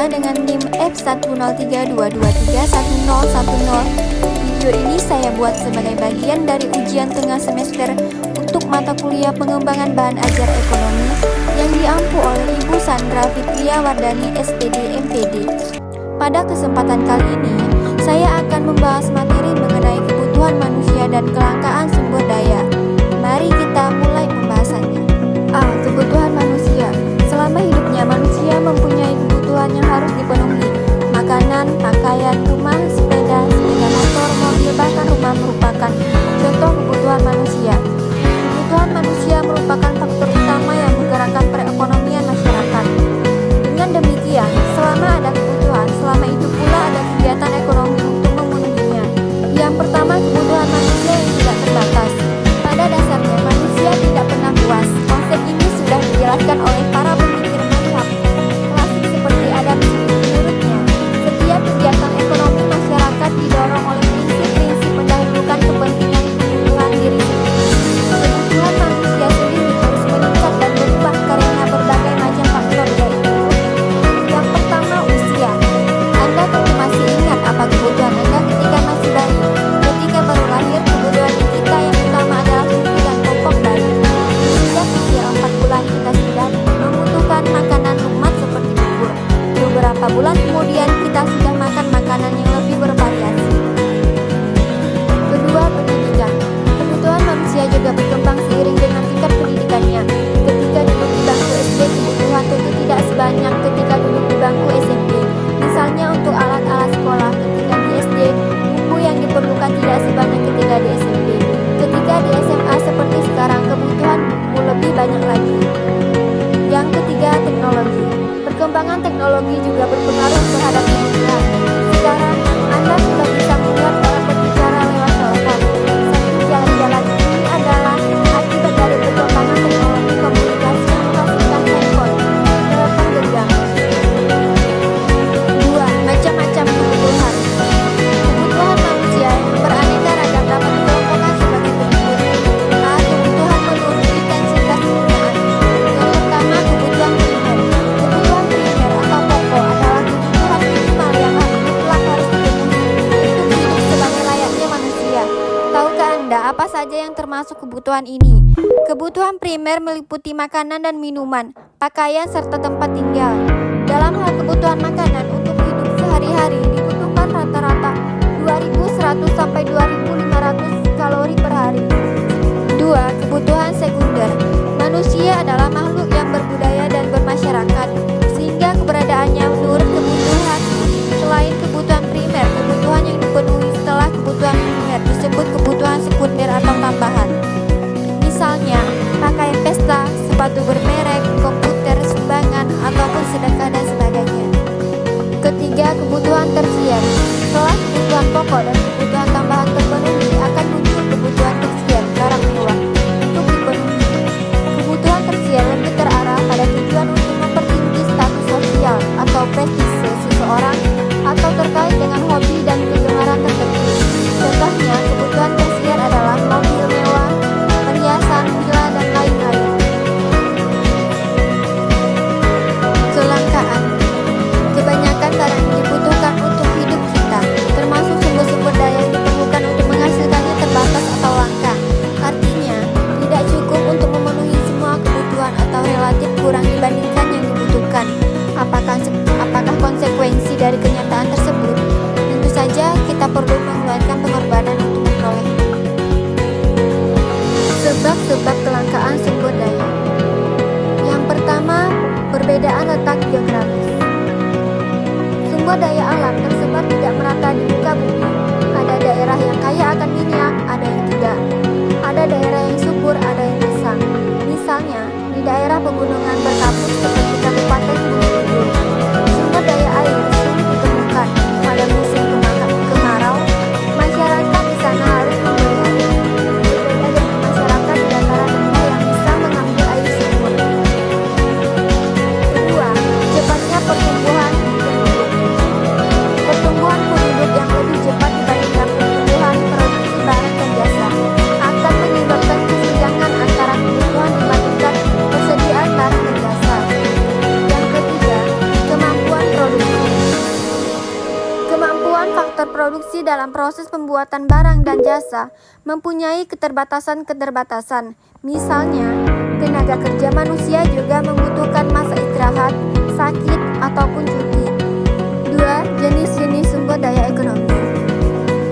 mahasiswa dengan NIM F10322311010. Video ini saya buat sebagai bagian dari ujian tengah semester untuk mata kuliah pengembangan bahan ajar ekonomi yang diampu oleh Ibu Sandra Fitria Wardani SPD MPD. Pada kesempatan kali ini, saya akan membahas materi mengenai kebutuhan manusia dan kelangkaan sumber daya. Mari kita mulai pembahasannya. A. Kebutuhan manusia. Selama hidupnya, manusia mempunyai kebutuhan yang harus dipenuhi. Makanan, pakaian, rumah, sepeda motor, mobil, bahkan rumah merupakan contoh kebutuhan manusia. Kebutuhan manusia merupakan faktor utama yang menggerakkan perekonomian masyarakat. Dengan demikian, selama ada kebutuhan, selama itu pula ada kegiatan ekonomi untuk memenuhinya. Yang pertama, kebutuhan manusia yang tidak terbatas. Pada dasarnya, manusia tidak pernah puas. Konsep ini sudah dijelaskan oleh para pemikir mazhab klasik seperti Adam Smith. Menurutnya, setiap kegiatan ekonomi masyarakat didorong oleh prinsip-prinsip mendahulukan kepentingan kebutuhan diri sendiri. Kebutuhan manusia sendiri terus meningkat dan berubah karena berbagai macam faktor, yaitu yang pertama, usia. Anda tentu masih ingat apa kebutuhan Anda ketika masih bayi. Ketika baru lahir, kebutuhan kita yang utama adalah susu dan popok bayi. Sejak usia 4 bulan kita sudah membutuhkan makanan lumat seperti bubur. Beberapa bulan kemudian kita sudah makan makanan yang lebih bervariasi. Kedua, pendidikan. Kebutuhan manusia juga berkembang seiring dengan tingkat pendidikannya. Ketika duduk di bangku SD, kebutuhan tentu tidak sebanyak ketika duduk di bangku SMP. Misalnya untuk alat-alat sekolah, ketika di SD, buku yang diperlukan tidak sebanyak ketika di SMP. Ketika di SMA seperti sekarang, kebutuhan buku lebih banyak lagi. Yang ketiga, teknologi. Perkembangan teknologi juga berpengaruh terhadap kebutuhan. Sekarang, Anda sudah bisa melihat orang berbicara lewat telepon. Satu jalan-jalan ini adalah akibat dari perkembangan teknologi komunikasi yang menghasilkan handphone, telepon genggam. Dua, macam-macam kebutuhan. Kebutuhan manusia yang beraneka ragam dapat dikelompokkan sebagai berikut. A. Kebutuhan menurut intensitas penggunaan. Yang pertama, kebutuhan primer. Kebutuhan primer atau pokok adalah kebutuhan minimal yang mutlak harus dipenuhi untuk hidup sebagai layaknya manusia. Tahukah Anda apa saja yang termasuk kebutuhan ini? Kebutuhan primer meliputi makanan dan minuman, pakaian, serta tempat tinggal. Dalam hal kebutuhan makanan untuk hidup sehari-hari dibutuhkan rata-rata 2.100 sampai 2.500 kalori per hari. 2. Kebutuhan sekunder. Manusia adalah makhluk yang berbudaya dan bermasyarakat, sehingga keberadaannya menurut kebutuhan. Selain kebutuhan primer, kebutuhan yang dipenuhi setelah kebutuhan primer disebut kebutuhan sekunder atau tambahan. Misalnya, pakaian pesta, sepatu bermerek, komputer, sumbangan, ataupun sedekah dan sebagainya. Ketiga, kebutuhan tersier. Setelah kebutuhan pokok dan kebutuhan tambahan terpenuhi, akan muncul kebutuhan tersier, barang mewah, untuk dipenuhi. Kebutuhan tersier lebih terarah pada tujuan untuk mempertinggi status sosial atau prestise seseorang atau terkait dengan hobi dan kegemaran tertentu. Contohnya, kebutuhan tersier adalah mobil mewah, perhiasan, villa, dan lain-lain. Kelangkaan. Kebanyakan barang yang dibutuhkan untuk hidup kita, termasuk sumber-sumber daya yang diperlukan untuk menghasilkannya, terbatas atau langka. Artinya, tidak cukup untuk memenuhi semua kebutuhan atau relatif kurang dibandingkan yang dibutuhkan. Apakah konsekuensi dari kenyataan tersebut? Tentu saja kita perlu mengeluarkan pengorbanan untuk memperolehnya. Sebab-sebab kelangkaan sumber daya. Yang pertama, perbedaan letak geografis. Sumber daya alam tersebar tidak merata di muka bumi. Ada daerah yang kaya akan minyak, ada yang tidak. Ada daerah yang subur, ada yang gersang. Misalnya, di daerah pegunungan berkabut seperti Kabupaten Gunung Kidul, sumber daya air sulit ditemukan. Pada musim kemarau, masyarakat di sana harus membeli air. Berbeda dengan masyarakat di dataran rendah yang bisa mengambil air sumur. Kedua, cepatnya pertumbuhan penduduk. Pertumbuhan penduduk yang lebih cepat dibandingkan pertumbuhan produksi barang dan jasa akan menyebabkan kesenjangan antara kebutuhan dibandingkan persediaan barang dan jasa. pembuatan barang dan jasa mempunyai keterbatasan-keterbatasan. Misalnya, tenaga kerja manusia juga membutuhkan masa istirahat, sakit, ataupun cuti. 2. Jenis-jenis sumber daya ekonomi.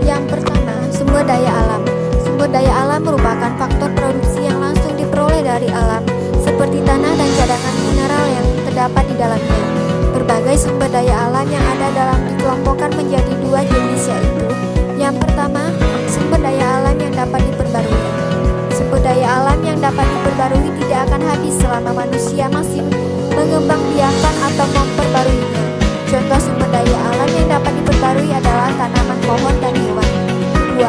Yang pertama, sumber daya alam. Sumber daya alam merupakan faktor produksi yang langsung diperoleh dari alam, seperti tanah dan cadangan mineral yang terdapat di dalamnya. Berbagai sumber daya alam yang ada dalam dikelompokkan menjadi 2 jenis, yaitu yang pertama, sumber daya alam yang dapat diperbarui. Sumber daya alam yang dapat diperbarui tidak akan habis selama manusia masih mengembangbiakan atau memperbaruinya. Contoh sumber daya alam yang dapat diperbarui adalah tanaman, pohon, dan hewan. 2.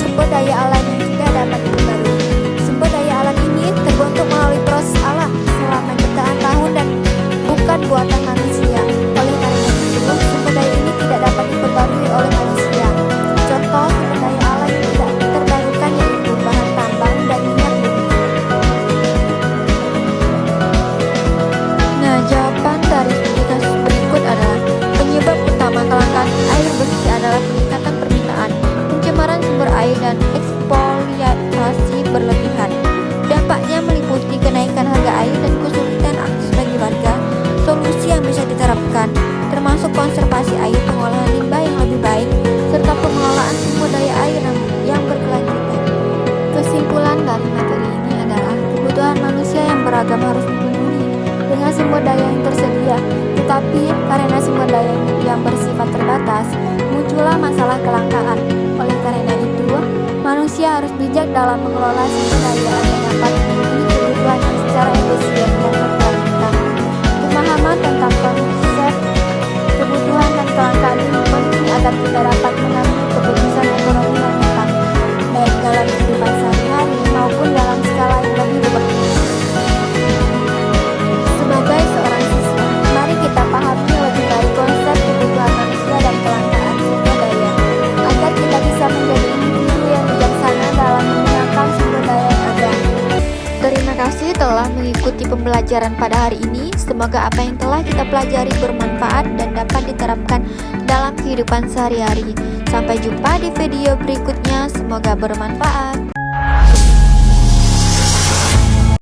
Sumber daya alam yang tidak dapat diperbarui. Sumber daya alam ini terbentuk melalui proses alam selama jutaan tahun dan bukan buatan manusia. Oleh karena itu, sumber daya ini tidak dapat diperbarui oleh manusia. Contoh sumber daya alam yang tidak terbarukan yaitu bahan tambang dan minyak bumi. Nah, jawaban dari studi kasus berikut adalah penyebab utama kelangkaan air bersih adalah peningkatan permintaan, pencemaran sumber air, dan eksploitasi berlebihan. Dampaknya meliputi kenaikan harga air dan kesulitan akses bagi warga. Solusi yang bisa diterapkan termasuk konservasi air, pengolahan limbah yang lebih baik, serta pengelolaan sumber daya air yang berkelanjutan. Kesimpulan dari materi ini adalah kebutuhan manusia yang beragam harus dipenuhi dengan sumber daya yang tersedia, tetapi karena sumber daya yang bersifat terbatas, muncullah masalah kelangkaan. Oleh karena itu, manusia harus bijak dalam mengelola sumber daya yang dapat memenuhi kebutuhan secara efisien dan berkelanjutan. Pemahaman tentang konsep kebutuhan dan kelangkaan ini penting agar kita dapat mengambil keputusan ekonomi yang tepat, baik dalam kehidupan sehari-hari maupun dalam skala yang lebih luas. Sebagai seorang siswa, mari kita pahami lebih baik konsep kebutuhan manusia dan kelangkaan sumber daya, agar kita bisa menjadi individu yang bijaksana dalam menggunakan sumber daya yang ada. Terima kasih telah mengikuti pembelajaran pada hari ini. Semoga apa yang telah kita pelajari bermanfaat dan dapat diterapkan dalam kehidupan sehari-hari. Sampai jumpa di video berikutnya. Semoga bermanfaat.